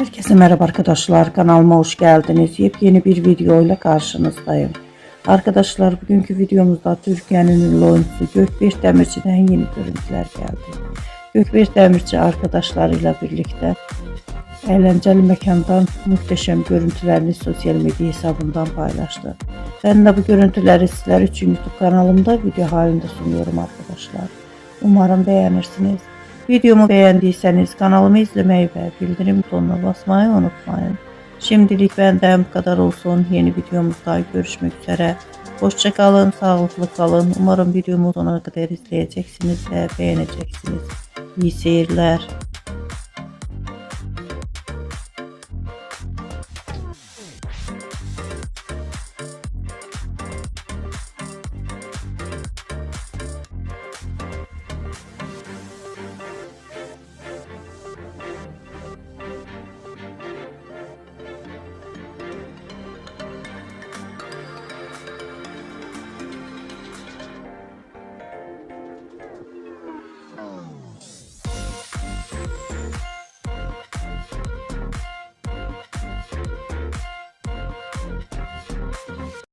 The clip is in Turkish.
Herkese merhaba arkadaşlar, kanalıma hoş geldiniz. Yepyeni bir video ile karşınızdayım. Arkadaşlar, bugünkü videomuzda Türkiye'nin ünlü oyuncusu Gökberk Demirci'den yeni görüntüler geldi. Gökberk Demirci arkadaşlarıyla birlikte eğlenceli mekandan muhteşem görüntülerini sosyal medya hesabından paylaştı. Ben de bu görüntüleri sizler için YouTube kanalımda video halinde sunuyorum arkadaşlar. Umarım beğenirsiniz. Videomu beğendiyseniz kanalımı izlemeyi ve bildirim butonuna basmayı unutmayın. Şimdilik benden bu kadar olsun. Yeni videomuzda görüşmek üzere. Hoşça kalın, sağlıklı kalın. Umarım videomu sonuna kadar izleyeceksiniz ve beğeneceksiniz. İyi seyirler.